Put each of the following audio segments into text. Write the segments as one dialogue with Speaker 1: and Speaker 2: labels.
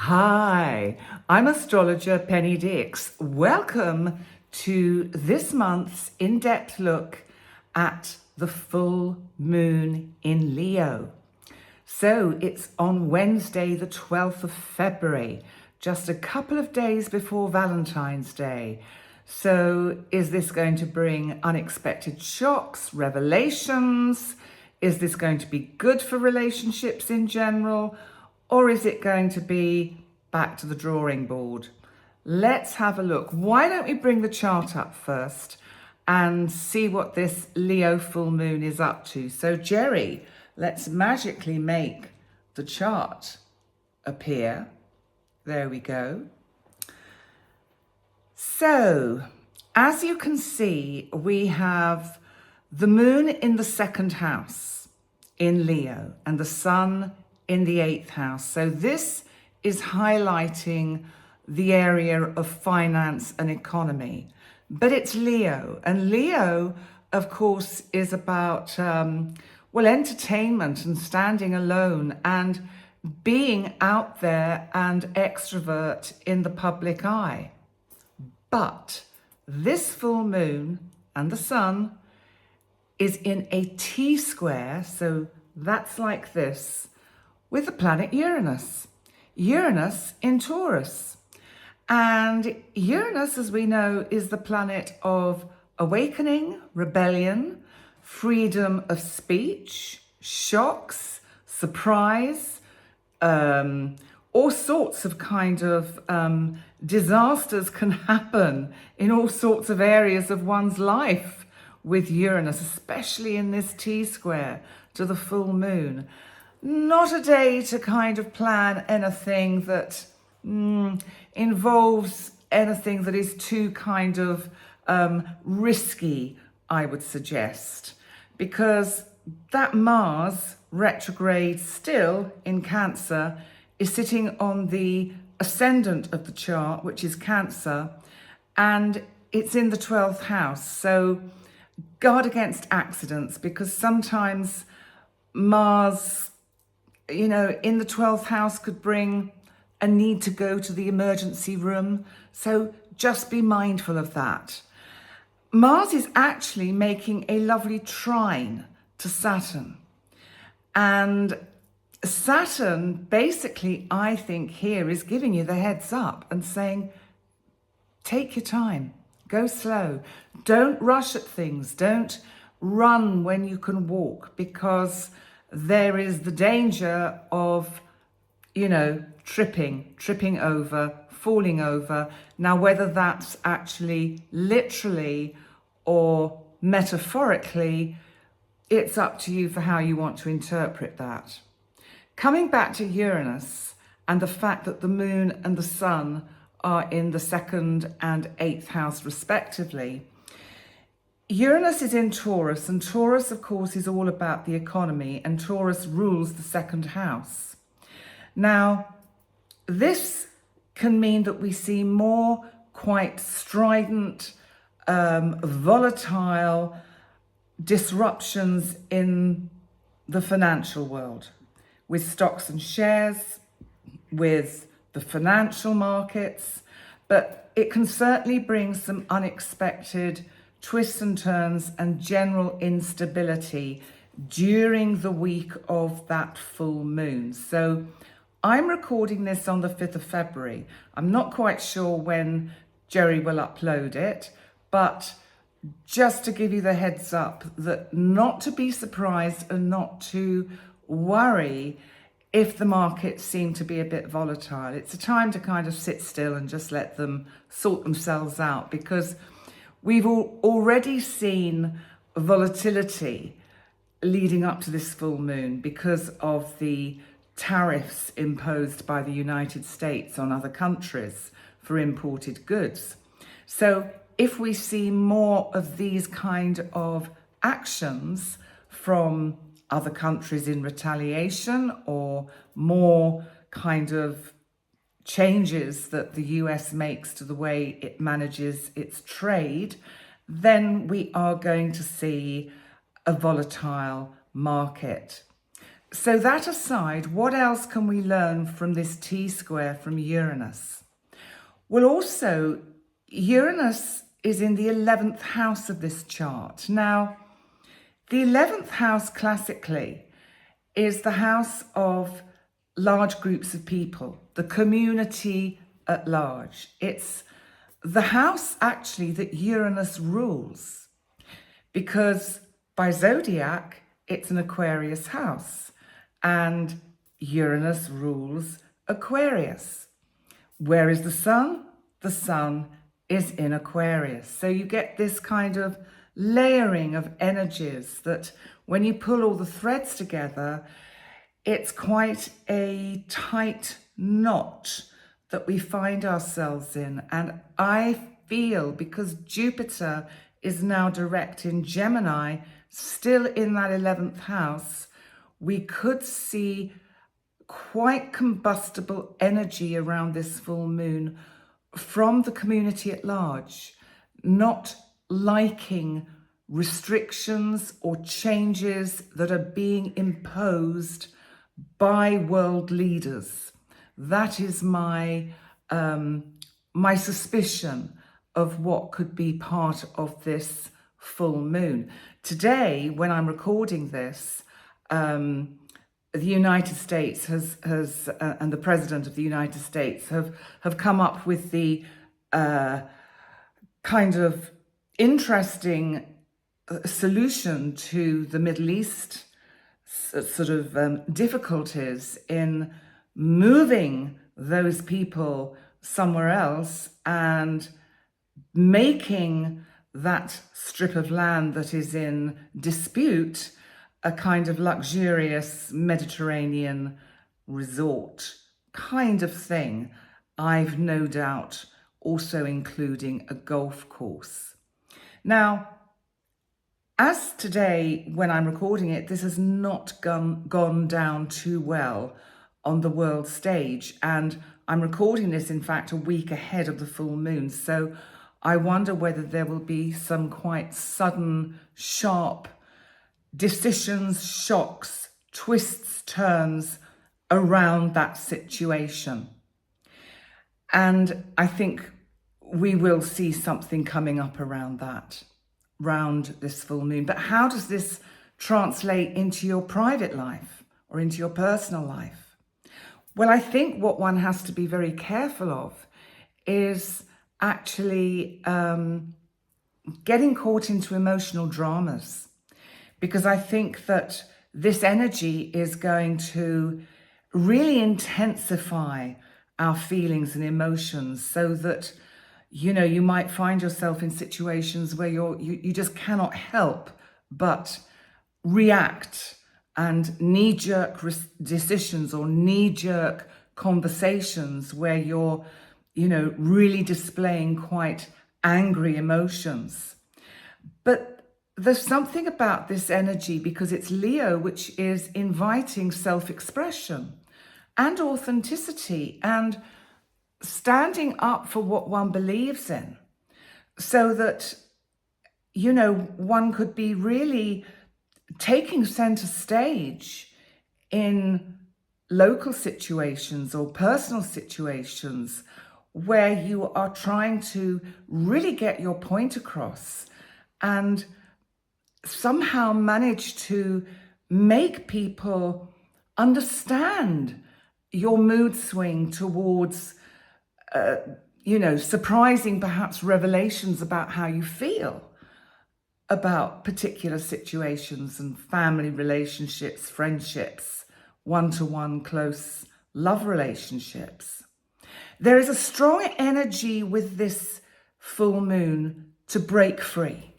Speaker 1: Hi, I'm Astrologer Penny Dix. Welcome to this month's in-depth look at the full moon in Leo. So it's on Wednesday, the 12th of February, just a couple of days before Valentine's Day. So is this going to bring unexpected shocks, revelations? Is this going to be good for relationships in general? Or is it going to be back to the drawing board? Let's have a look. Why don't we bring the chart up first and see what this Leo full moon is up to? So Jerry, let's magically make the chart appear. There we go. So as you can see, we have the moon in the second house in Leo and the sun in the 8th house. So this is highlighting the area of finance and economy, but it's Leo, and Leo of course is about entertainment and standing alone and being out there and extrovert in the public eye. But this full moon and the sun is in a T-square, so that's like this, with the planet Uranus. Uranus in Taurus. And Uranus, as we know, is the planet of awakening, rebellion, freedom of speech, shocks, surprise, all sorts of disasters can happen in all sorts of areas of one's life with Uranus, especially in this T-square to the full moon. Not a day to plan anything that involves anything that is too risky, I would suggest, because that Mars retrograde still in Cancer is sitting on the ascendant of the chart, which is Cancer, and it's in the 12th house. So guard against accidents, because sometimes Mars, in the 12th house could bring a need to go to the emergency room. So just be mindful of that. Mars is actually making a lovely trine to Saturn. And Saturn basically, I think here, is giving you the heads up and saying, take your time, go slow. Don't rush at things. Don't run when you can walk, because there is the danger of, tripping over, falling over. Now, whether that's actually literally or metaphorically, it's up to you for how you want to interpret that. Coming back to Uranus and the fact that the moon and the sun are in the 2nd and 8th house respectively, Uranus is in Taurus, and Taurus, of course, is all about the economy, and Taurus rules the 2nd house. Now, this can mean that we see more quite strident, volatile disruptions in the financial world, with stocks and shares, with the financial markets, but it can certainly bring some unexpected twists and turns and general instability during the week of that full moon. So I'm recording this on the 5th of February. I'm not quite sure when Jerry will upload it, but just to give you the heads up that not to be surprised and not to worry if the markets seem to be a bit volatile. It's a time to sit still and just let them sort themselves out, because we've already seen volatility leading up to this full moon because of the tariffs imposed by the United States on other countries for imported goods. So if we see more of these kind of actions from other countries in retaliation, or more changes that the US makes to the way it manages its trade, then we are going to see a volatile market. So that aside, what else can we learn from this T-square from Uranus? Well, also, Uranus is in the 11th house of this chart. Now, the 11th house classically is the house of large groups of people, the community at large. It's the house actually that Uranus rules, because by zodiac, it's an Aquarius house, and Uranus rules Aquarius. Where is the sun? The sun is in Aquarius. So you get this kind of layering of energies that when you pull all the threads together, it's quite a tight knot that we find ourselves in. And I feel, because Jupiter is now direct in Gemini, still in that 11th house, we could see quite combustible energy around this full moon from the community at large, not liking restrictions or changes that are being imposed by world leaders. That is my suspicion of what could be part of this full moon. Today, when I'm recording this, the United States has and the President of the United States have come up with the kind of interesting solution to the Middle East sort of difficulties in moving those people somewhere else and making that strip of land that is in dispute a kind of luxurious Mediterranean resort kind of thing. I've no doubt also including a golf course. Now, as today, when I'm recording it, this has not gone down too well on the world stage. And I'm recording this, in fact, a week ahead of the full moon. So I wonder whether there will be some quite sudden, sharp decisions, shocks, twists, turns around that situation. And I think we will see something coming up around that, around this full moon. But how does this translate into your private life or into your personal life? Well, I think what one has to be very careful of is actually getting caught into emotional dramas, because I think that this energy is going to really intensify our feelings and emotions, so that, you know, you might find yourself in situations where you just cannot help but react, and knee-jerk decisions or knee-jerk conversations where you're, you know, really displaying quite angry emotions. But there's something about this energy, because it's Leo, which is inviting self-expression and authenticity and standing up for what one believes in, so that, you know, one could be really taking center stage in local situations or personal situations where you are trying to really get your point across and somehow manage to make people understand your mood swing towards, you know, surprising perhaps revelations about how you feel about particular situations and family relationships, friendships, one-to-one close love relationships. There is a strong energy with this full moon to break free,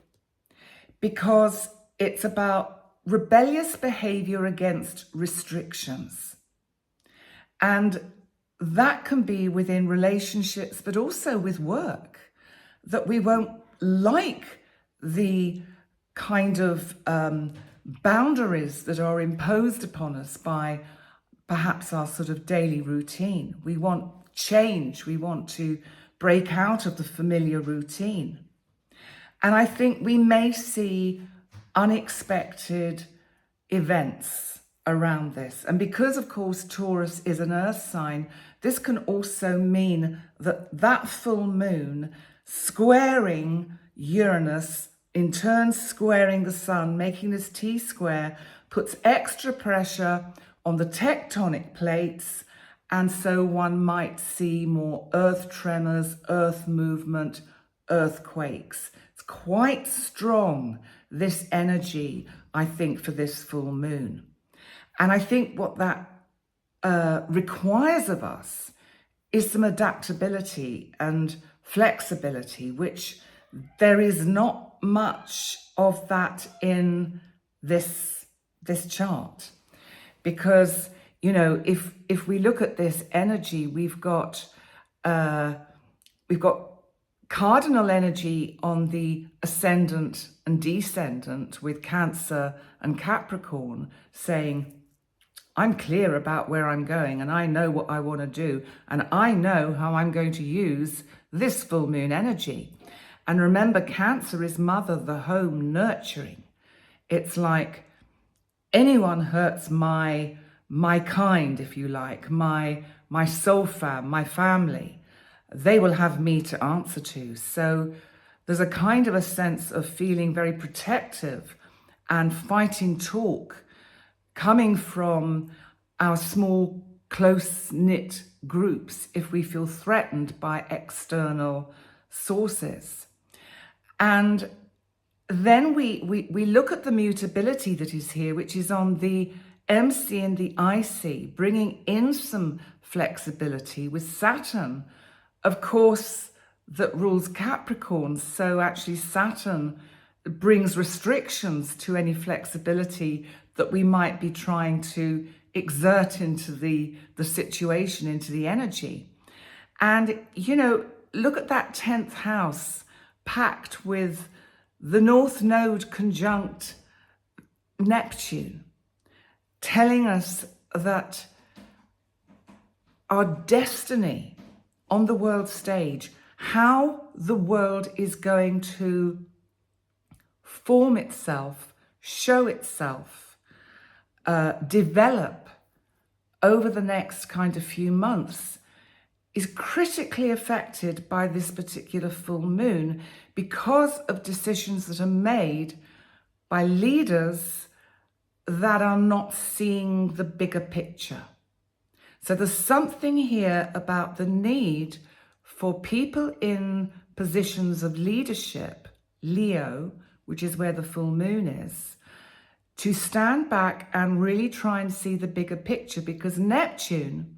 Speaker 1: because it's about rebellious behavior against restrictions. And that can be within relationships, but also with work, that we won't like the kind of boundaries that are imposed upon us by perhaps our sort of daily routine. We want change. We want to break out of the familiar routine. And I think we may see unexpected events around this. And because, of course, Taurus is an earth sign, this can also mean that that full moon squaring Uranus, in turn squaring the sun, making this T-square, puts extra pressure on the tectonic plates, and so one might see more earth tremors, earth movement, earthquakes. It's quite strong, this energy, I think, for this full moon. And I think what that requires of us is some adaptability and flexibility, which there is not much of that in this chart. Because, you know, if we look at this energy, we've got cardinal energy on the ascendant and descendant with Cancer and Capricorn saying, I'm clear about where I'm going and I know what I want to do and I know how I'm going to use this full moon energy. And remember, Cancer is mother, the home, nurturing. It's like anyone hurts my kind, if you like, my soul fam, my family, they will have me to answer to. So there's a kind of a sense of feeling very protective and fighting talk coming from our small, close-knit groups if we feel threatened by external sources. And then we look at the mutability that is here, which is on the MC and the IC, bringing in some flexibility with Saturn, of course, that rules Capricorn. So actually Saturn brings restrictions to any flexibility that we might be trying to exert into the situation, into the energy. And, you know, look at that 10th house packed with the North Node conjunct Neptune, telling us that our destiny on the world stage, how the world is going to form itself, show itself, develop over the next kind of few months is critically affected by this particular full moon because of decisions that are made by leaders that are not seeing the bigger picture. So there's something here about the need for people in positions of leadership, Leo, which is where the full moon is, to stand back and really try and see the bigger picture, because Neptune,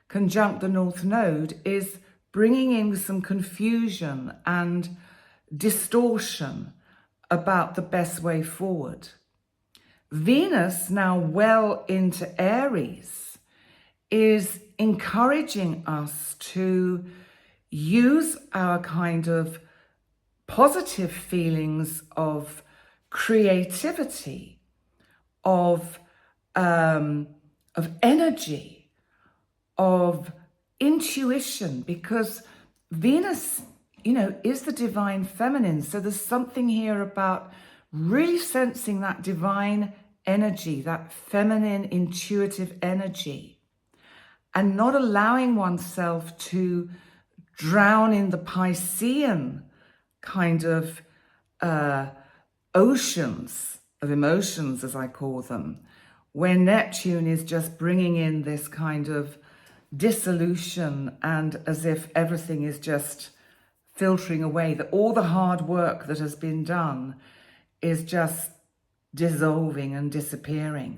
Speaker 1: conjunct the North Node, is bringing in some confusion and distortion about the best way forward. Venus, now well into Aries, is encouraging us to use our kind of positive feelings of creativity, of energy, of intuition, because Venus, you know, is the divine feminine. So there's something here about really sensing that divine energy, that feminine intuitive energy, and not allowing oneself to drown in the Piscean kind of oceans of emotions, as I call them, where Neptune is just bringing in this kind of dissolution and as if everything is just filtering away, that all the hard work that has been done is just dissolving and disappearing.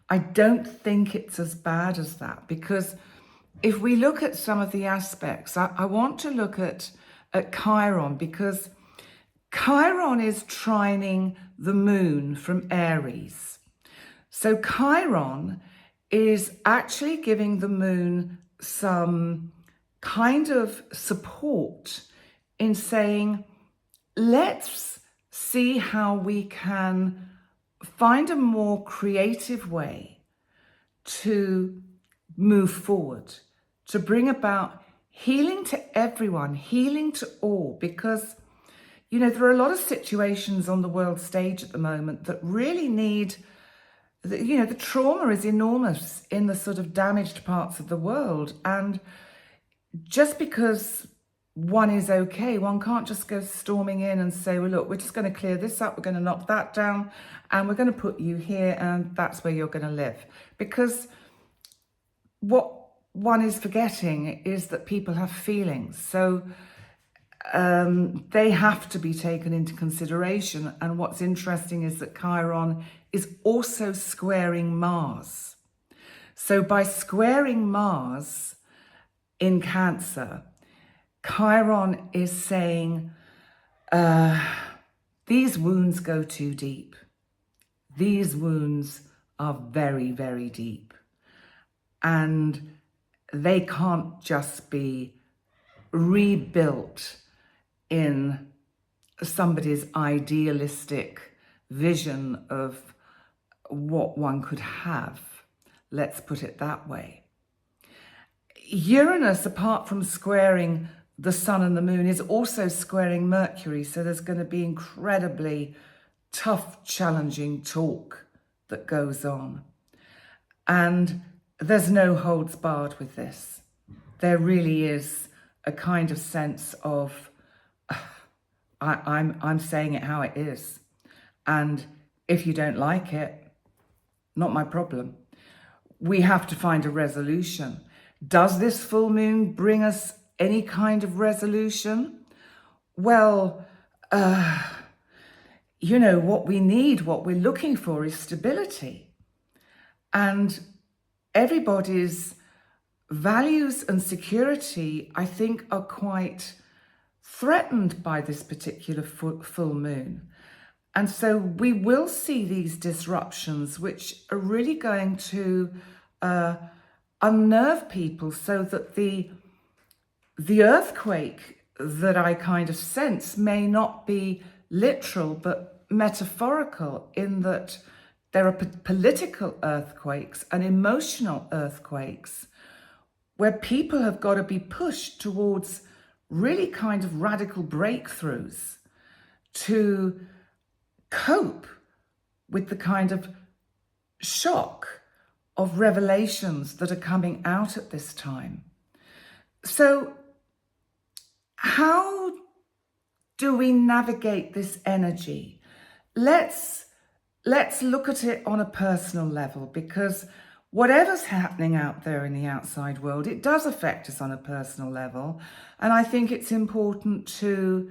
Speaker 1: I don't think it's as bad as that, because if we look at some of the aspects, I want to look at Chiron, because Chiron is trining the moon from Aries. So Chiron is actually giving the moon some kind of support in saying, let's see how we can find a more creative way to move forward, to bring about healing to everyone, healing to all, because, you know, there are a lot of situations on the world stage at the moment that really need the trauma is enormous in the sort of damaged parts of the world. And just because one is okay, one can't just go storming in and say, well, look, we're just going to clear this up, we're going to knock that down, and we're going to put you here, and that's where you're going to live. Because what one is forgetting is that people have feelings. So they have to be taken into consideration. And what's interesting is that Chiron is also squaring Mars. So by squaring Mars in Cancer, Chiron is saying, these wounds go too deep. These wounds are very, very deep. And they can't just be rebuilt in somebody's idealistic vision of what one could have. Let's put it that way. Uranus, apart from squaring the sun and the moon, is also squaring Mercury. So there's going to be incredibly tough, challenging talk that goes on. And there's no holds barred with this. There really is a kind of sense of, I'm saying it how it is. And if you don't like it, not my problem. We have to find a resolution. Does this full moon bring us any kind of resolution? Well, what we need, what we're looking for is stability. And everybody's values and security, I think, are quite threatened by this particular full moon. And so we will see these disruptions, which are really going to unnerve people, so that the earthquake that I kind of sense may not be literal, but metaphorical, in that there are political earthquakes and emotional earthquakes where people have got to be pushed towards really kind of radical breakthroughs to cope with the kind of shock of revelations that are coming out at this time. So how do we navigate this energy? Let's look at it on a personal level, because whatever's happening out there in the outside world, it does affect us on a personal level. And I think it's important to,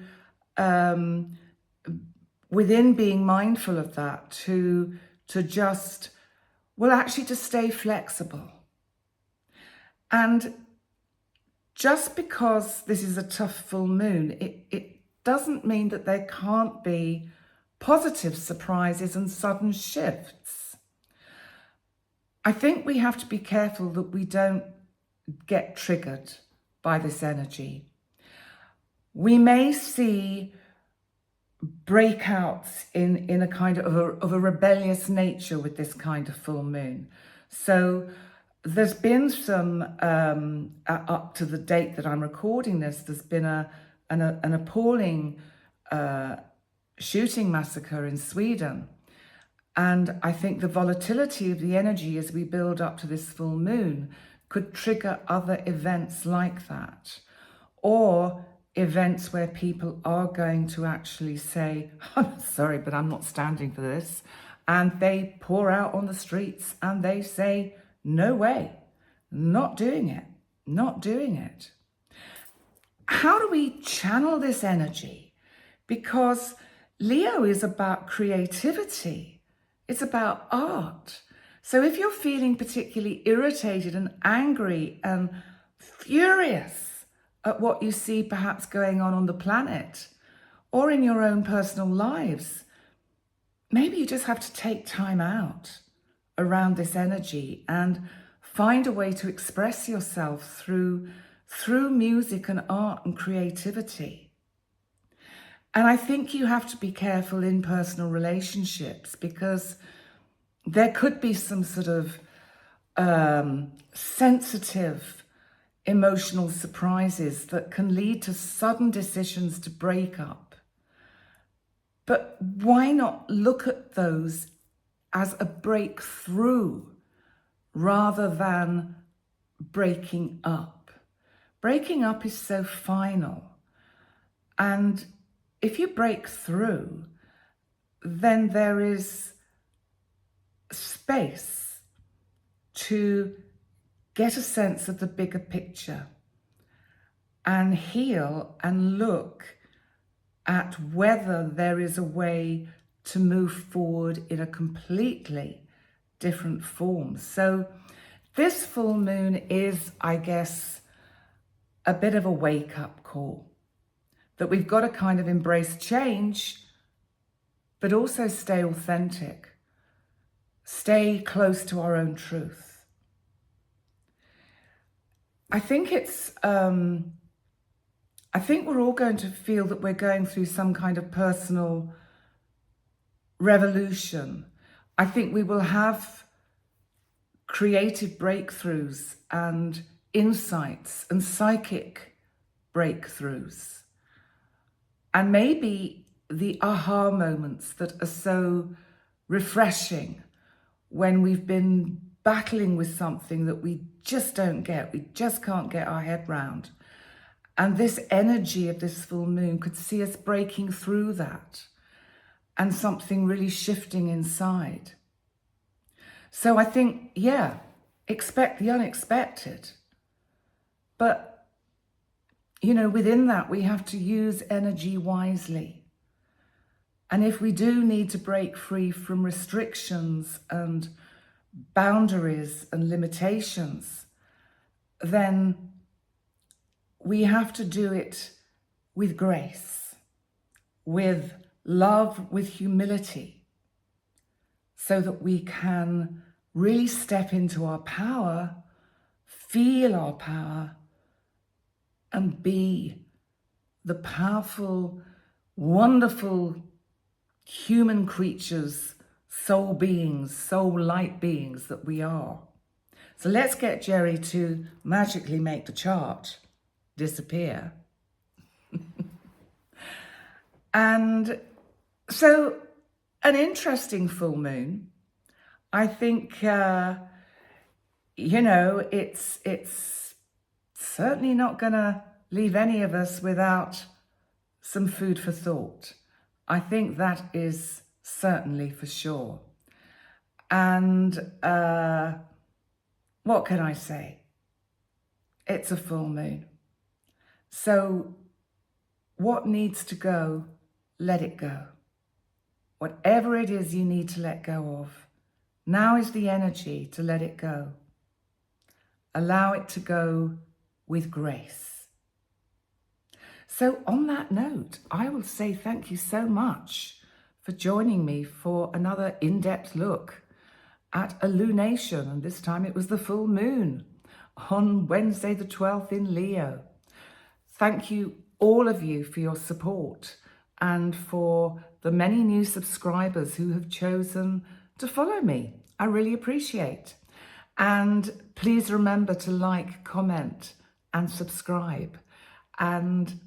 Speaker 1: within being mindful of that, to just, actually to stay flexible. And just because this is a tough full moon, it doesn't mean that there can't be positive surprises and sudden shifts. I think we have to be careful that we don't get triggered by this energy. We may see breakouts in a kind of a rebellious nature with this kind of full moon. So there's been some, up to the date that I'm recording this, there's been an appalling shooting massacre in Sweden. And I think the volatility of the energy as we build up to this full moon could trigger other events like that, or events where people are going to actually say, I'm sorry, but I'm not standing for this. And they pour out on the streets and they say, no way, not doing it, not doing it. How do we channel this energy? Because Leo is about creativity. It's about art. So if you're feeling particularly irritated and angry and furious at what you see perhaps going on the planet or in your own personal lives, maybe you just have to take time out around this energy and find a way to express yourself through music and art and creativity. And I think you have to be careful in personal relationships, because there could be some sort of sensitive emotional surprises that can lead to sudden decisions to break up. But why not look at those as a breakthrough rather than breaking up. Breaking up is so final. And if you break through, then there is space to get a sense of the bigger picture and heal and look at whether there is a way to move forward in a completely different form. So this full moon is, I guess, a bit of a wake-up call, that we've got to kind of embrace change, but also stay authentic, stay close to our own truth. I think we're all going to feel that we're going through some kind of personal revolution. I think we will have creative breakthroughs and insights and psychic breakthroughs. And maybe the aha moments that are so refreshing when we've been battling with something that we just don't get, we just can't get our head round. And this energy of this full moon could see us breaking through that and something really shifting inside. So I think, yeah, expect the unexpected. But, you know, within that, we have to use energy wisely. And if we do need to break free from restrictions and boundaries and limitations, then we have to do it with grace, with love, with humility, so that we can really step into our power, feel our power, and be the powerful, wonderful human creatures, soul beings, soul light beings that we are. So let's get Jerry to magically make the chart disappear. And so an interesting full moon. I think, you know, it's certainly not going to leave any of us without some food for thought. I think that is certainly for sure. And what can I say? It's a full moon. So what needs to go, let it go. Whatever it is you need to let go of, now is the energy to let it go. Allow it to go with grace. So on that note, I will say thank you so much for joining me for another in-depth look at a lunation. And this time it was the full moon on Wednesday the 12th in Leo. Thank you, all of you, for your support and for the many new subscribers who have chosen to follow me. I really appreciate. And please remember to like, comment, and subscribe. And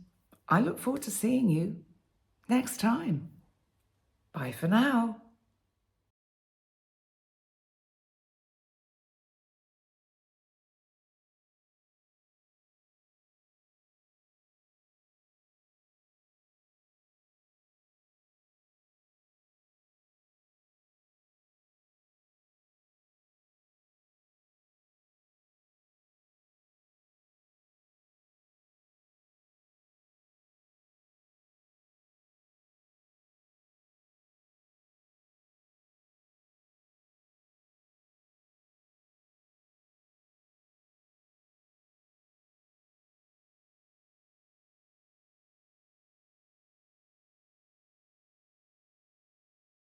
Speaker 1: I look forward to seeing you next time. Bye for now.